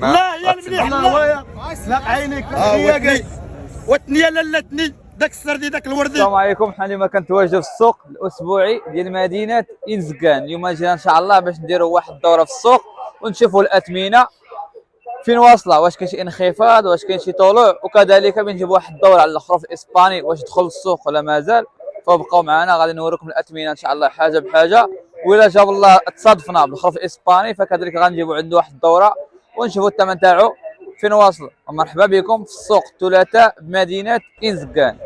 لا يا المليح الله ويا سلاق عينيك لا وتنيا للتني داك السردي داك الوردي. السلام عليكم، حنا اليوم كنتواجدوا في السوق الاسبوعي ديال مدينه انزكان. اليوم جينا ان شاء الله باش نديروا واحد الدوره في السوق ونشوفوا الاثمنه فين واصله، واش كاين شي انخفاض، واش كاين شي طلوع، وكذلك بنجيب واحد الدوره على الخروف الاسباني واش دخل السوق ولا مازال. فبقاو معنا غادي نوريكم الاثمنه ان شاء الله حاجه بحاجه، وإلا جاب الله تصادفنا بالخروف الاسباني فكذلك غنجيبوا عنده واحد الدوره ونشوفوا الثمن تاعو فين واصل. ومرحبا بكم في السوق الثلاثاء بمدينه انزكان.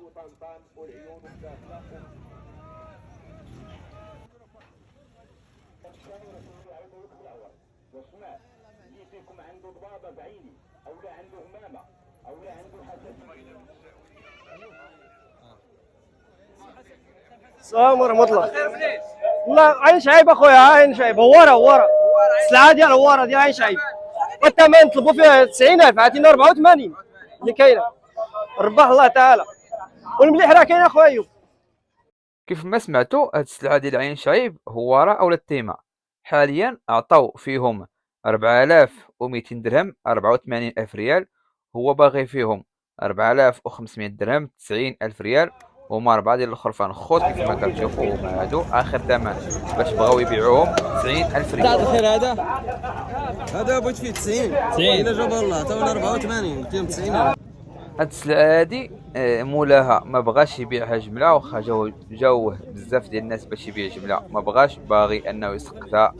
وطنطان والعيون والداخله واسمع اللي فيكم عنده ضبابه بعيني او لا عنده همامه او لا عنده حسد. السلام ورحمة الله. والله عين شعيب اخويا، عين شعيب ورا السلعه ديال ورا ديال عين شعيب، والثمن نطلبوا فيها 90,000 عطينا 84 اللي كاينه. ربح الله تعالى والمليح راه كاين اخويا ايوب. كيف ما سمعتوا هاد السلعه ديال عين شعيب هواره اولا التيمه حاليا عطاو فيهم 4200 درهم 84,000 ريال، هو باغي فيهم 4500 درهم 90,000 ريال. هما 4 ديال الخرفان خوت كيف ما كتشوفوا، هما هادو اخر ثمن باش بغاو يبيعوهم 90,000 ريال. الخير هذا بغيت فيه 90 الا جاب الله تا 84 فيهم 90. هاد السلعه هادي مولاها ما بغاش يبيعها جمله، واخا جاوه بزاف ديال الناس باش يبيع جمله ما بغاش، باغي انه يسقطها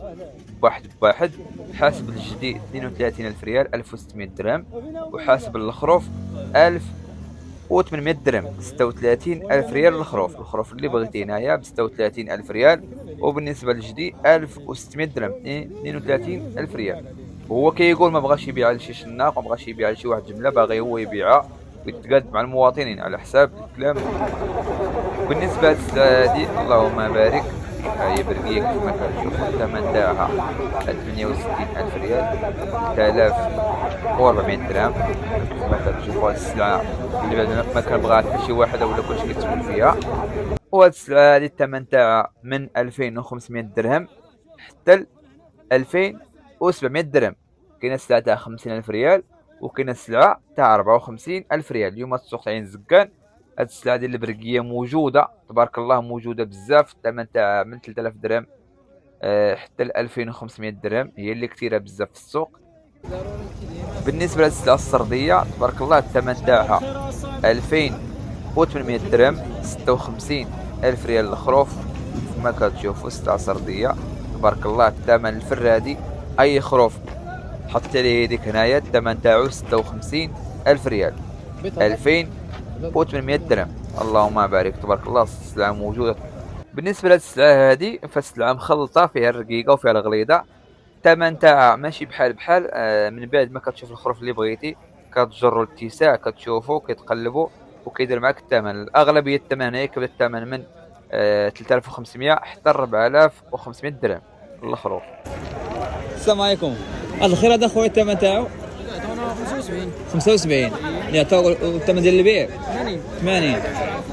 بواحد. حاسب الجديد 32,000 ريال 1600 درهم، وحاسب الخروف 1800 درهم 36,000 ريال. الخروف اللي بغيتي هنايا ب 36,000 ريال، وبالنسبه للجدي 1600 درهم 32,000 ريال. وهو كيقول ما بغاش يبيعها لشي شناق، ما بغاش يبيعها لشي واحد جمله، باغي هو يبيعها ويتقاد مع المواطنين على حساب الكلام. بالنسبه للسلعه هادي اللهم بارك، هي برقيه كيف ما كتشوفوا، الثمن تاعها 68,000 ريال 3,400 درهم. كيف ما كتشوفوا هاد السلعه اللي بعد ما كنبغيها حتى شي واحد ولا كلشي كيتسول فيها. وهاد السلعه هادي الثمن تاعها من 2500 درهم حتى 2700 درهم. كاينه السلعه تاع 50,000 ريال وكاينه السلعه تاع 54,000 ريال. اليوم السوق تاع زكان هاد السلعه ديال البرقيه موجوده تبارك الله، موجوده بزاف. الثمن تاع من 3000 درهم حتى 2500 درهم، هي اللي كثيره بزاف في السوق. بالنسبه للسلعه السرديه تبارك الله الثمن تاعها 2800 درهم 56,000 ريال الخروف. كما كتشوفوا السلعه السرديه تبارك الله، الثمن الفرادي اي خروف حط لي يديك هنايا الثمن تاعو 56,000 ريال 2800 درهم. اللهم بارك تبارك الله، السلعه موجوده. بالنسبه للسلعه هذه فالسلعه مخلطه، فيها الرقيقه وفيها الغليظه. الثمن تاعها ماشي بحال من بعد ما كتشوف الخروف اللي بغيتي كتجروا الاتساع كتشوفوا كيتقلبوا وكيدير معاك الثمن. الاغلبيه الثمن هنايا كيبدا الثمن من 3500 حتى 4500 درهم الخروف. السلام عليكم. هذا الخير هذا خويا الثمن تاعو 75 اللي عطاو، الثمن ديال البيع 80.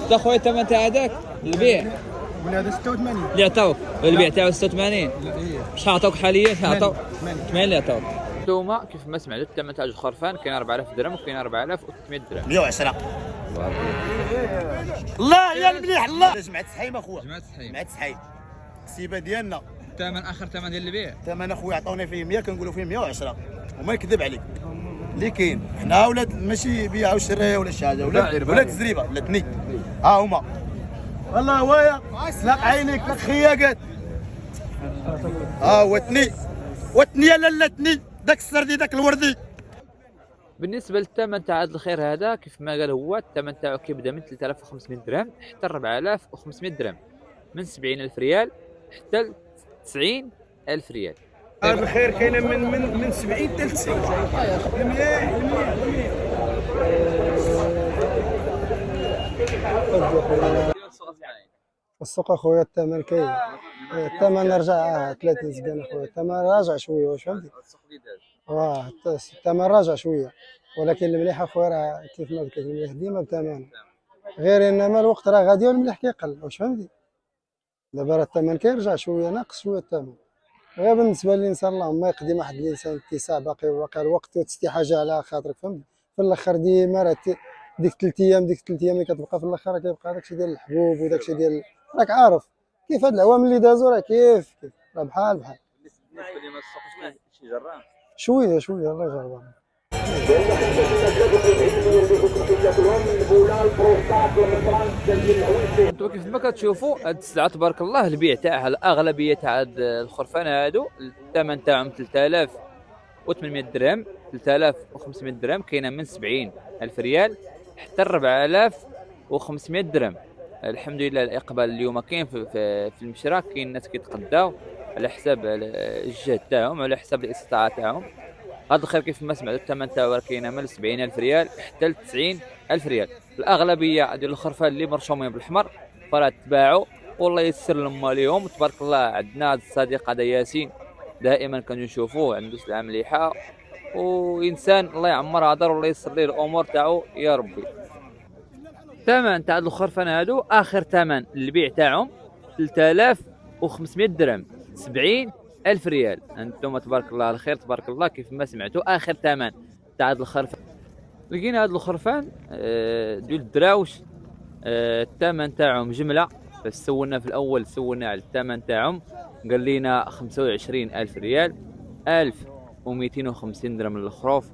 تا خويا الثمن تاع هذاك البيع ولا هذا 86 اللي عطاوك، البيع تاعو 86. شحال عطاوك حاليا؟ شحال عطاوك؟ 80 اللي عطاوك. انتوما كيف ما سمعتوا الثمن تاع الخرفان كاين 4000 درهم وكاين 4300 درهم 110. الله يا المليح الله. جمعت سحيم اخويا، جمعت سحيم السيبه ديالنا. الثمن اخر ثمن ديال البيع الثمن اخويا عطاونا فيه 100 كنقولوا فيه 110 وما يكذب عليك. اللي كاين حنا ولاد ماشي بيع وشري ولا شي حاجه، ولاد الزريبه ولادني ها هما. والله ويا سلاق عينيك لك خياقات ها وتني لا تني داك السردي داك الوردي. بالنسبه للثمن تاع هذا الخير هذا كيف ما قال هو الثمن تاعو كيبدا من 3500 درهم حتى 4500 درهم، من 70000 ريال حتى ل 90000 ريال. هذا الخير كاينه من 70 حتى ل 90. السوق اخويا الثمن كاين، الثمن رجع 30 سكان اخويا، الثمن راجع شويه واش فهمتي؟ الثمن راجع شويه، ولكن المليح اخويا راه كيف ما قلت لك المليح ديما بثمن، غير انما الوقت راه غادي والمليح كيقل واش فهمتي؟ دابا راه الثمن كيرجع شويه، ناقص شويه الثمن، غير بالنسبه للانسان اللهم يقدم واحد الانسان اتساع باقي الوقت وتستي حاجه على خاطرك فهمتي؟ في الاخر ديما راه ديك 3 ايام اللي كتبقى في الاخر راه كيبقى داكشي ديال الحبوب وداكشي ديال راك عارف كيف هاد العوامل اللي دازو راه كيف راه بحال بالنسبه لما السوق شي جرام شويه الله يجربها. انتم كيف ما كتشوفوا هاد السلعه تبارك الله البيع تاعها الاغلبيه تاع هاد الخرفان هادو الثمن تاعهم 3800 درهم 3500 درهم، كاينه من 70000 ريال حتى 4500 درهم. الحمد لله الاقبال اليوم كاين في المشرى، كاين الناس كيتقداو على حساب الجهد تاعهم على حساب الاستطاعه تاعهم. هذا الخير كيف ما سمعتوا الثمن تاعو كاينه من 70000 ريال حتى ل 90000 ريال. الاغلبيه ديال الخرفان اللي مرشومين بالحمر فراه تباعوا والله يسر لهم اليوم تبارك الله. عندنا هذا الصديق هذا ياسين دائما كنشوفوه عنده سلعه مليحه وانسان الله يعمرها دار والله يسر ليه الامور تاعو يا ربي. الثمن تاع الخرفان هادو اخر ثمن البيع تاعهم 3500 درهم 70000 ريال. انتم تبارك الله الخير تبارك الله كيف ما سمعتوا اخر ثمن تاع هذا الخرفان. لقينا هذا الخرفان ديال الدراوش الثمن تاعهم جمله، بس سولنا في الاول سولنا على الثمن تاعهم قال لنا 25000 ريال 1250 درهم للخروف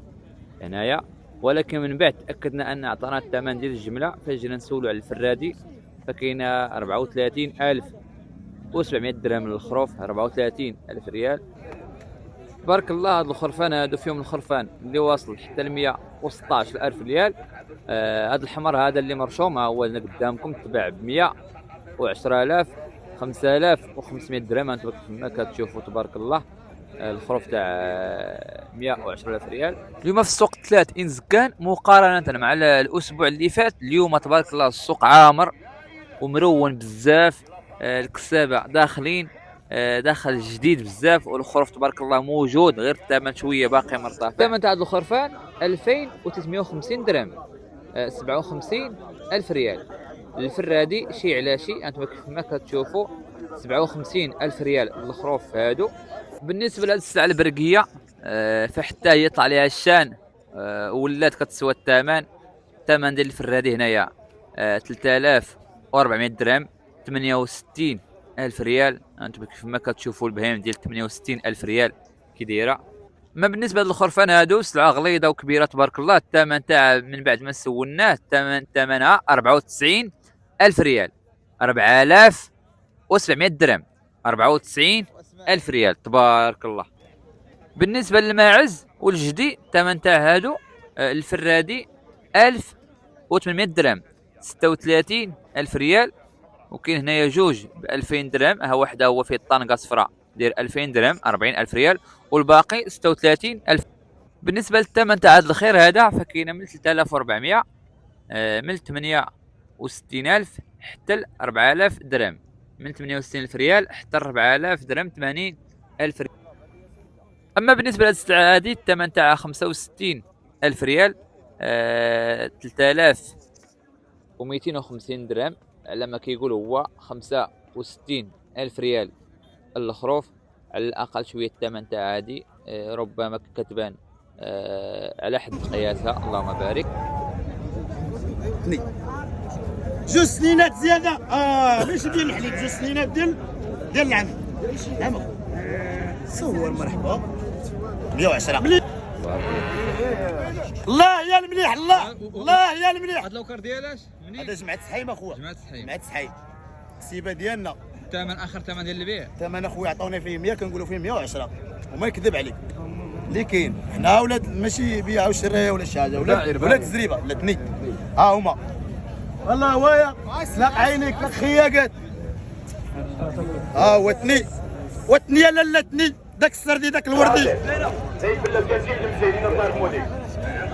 هنايا، ولكن من بعد تاكدنا ان عطانا الثمن ديال الجمله فجينا نسولوا على الفرادي فكاينه 34700 درهم للخروف 34000 ريال. تبارك الله. هاد الخرفان هادو فيهم الخرفان اللي واصل حتى ل 116000 ريال. هاد الحمر هذا اللي مرشوم ها هو اللي قدامكم تباع ب 110000 5500 درهم. انتم كما كتشوفوا تبارك الله الخروف تاع 110000 ريال. اليوم في السوق 3 انزكان مقارنه مع الاسبوع اللي فات. اليوم تبارك الله السوق عامر ومرون بزاف، الكسابه داخلين داخل جديد بزاف والخروف تبارك الله موجود، غير الثمن شويه باقي مرتفع. الثمن تاع الخرفان 2350 درهم 57000 ريال. الفرادي شي على شي انتم كيف ما كتشوفوا 57000 ريال الخروف هادو. بالنسبه لهاد السلعه البرقيه فحتى هي يطلع عليها الشان ولات كتسوى الثمن ديال الفرادي هنايا 3400 درهم 68000 ريال. انتم كيف ما كتشوفوا البهايم ديال 68000 ريال كي دايره. اما بالنسبه للخرفان هادو سلعه غليظه وكبيره تبارك الله. الثمن تاع من بعد ما سولناه ثمنها 94000 ريال 4700 درهم 94000 ريال تبارك الله. بالنسبه للماعز والجدي الثمن تاع هادو الفرادي 1800 درهم 36000 ريال، وكاين هنايا جوج ب 2000 درهم. ها واحده هو فيه الطنقه صفراء داير 2000 درهم 40000 ريال والباقي 36000. بالنسبه للثمن تاع هذا الخير هذا فكاينه من 3400 من 68000 حتى ل 4000 درهم، من 68000 ريال حتى 4000 درهم 80000 ريال. اما بالنسبه لهذه السلعه هذه الثمن تاعها 65000 ريال 3250 درهم على ما كيقول هو 65000 ريال الخروف. على الاقل شويه الثمن تاع هذه ربما كتبان على حد قياسها اللهم بارك. جوج سنينات زياده ماشي ديال الحليب، جوج سنينات ديال العنب. نعم صور مرحبا 110. الله يا المليح الله يا المليح. هاد الوكر ديالاش هذا جمعة سحيم اخويا، جمعة سحيم السيبه ديالنا. الثمن اخر ثمن ديال البيع الثمن اخويا عطاوني فيه 100 كنقولوا فيه 110 وما يكذب عليك. اللي كاين حنا ولاد ماشي بيع وشرايه ولا شي حاجه، ولاد الزريبه الاثنين ها هما. والله وايا سلاق عينيك لك خياقات ها وثني لا ثني داك السردي داك الوردي زي باللجاجين المزيدين الله يرحمو ليك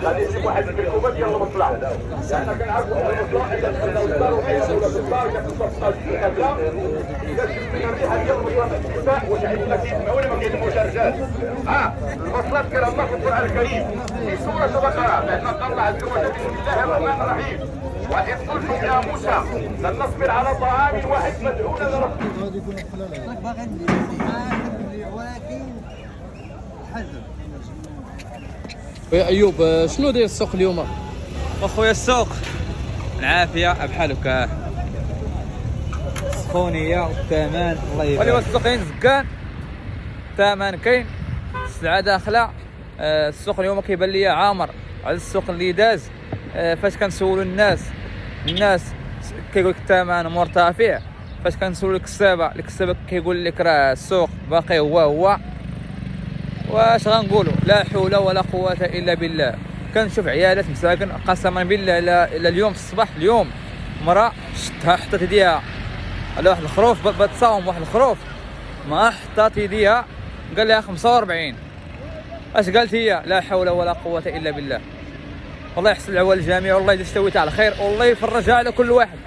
غادي نجيب واحد من الكوبات ديال المصلح لان كنعرفوا ان المصلح اذا دخلنا للدار وحيدوا ولا الدار كتصفى في الغدا كتجي الريحه ديال المصلح النساء واش عندنا كيسمعوا ولا ما كيسمعوش الرجال. المصلح كان الله في القران الكريم في سوره البقره لان الله عز وجل بسم الله الرحمن الرحيم وإذ قلتم يا موسى لن نصبر على طعام واحد مدعونا لربنا. يا ايوب شنو داير السوق اليوم؟ اخويا السوق العافيه بحال هكا، سخونيه والثمن الله يبارك. ولي السوق كاين زكان، الثمن كاين، السلعه داخله. السوق اليوم كيبان لي عامر على السوق اللي داز. فاش كنسولوا الناس كيقول لك الثمن مرتفع، فاش كنسولوا الكسابه كيقول لك راه السوق باقي هو. واش غنقولوا؟ لا حول ولا قوه الا بالله. كنشوف عيالات مساكن قسما بالله الى اليوم في الصباح، اليوم مراه شتها حطت يديها على واحد الخروف بتصاوم، واحد الخروف ما حطات يديها قال لها 45. اش قالت هي؟ لا حول ولا قوه الا بالله. والله يحسن العوال الجميع، والله اذا استويت على خير والله يفرجها على كل واحد.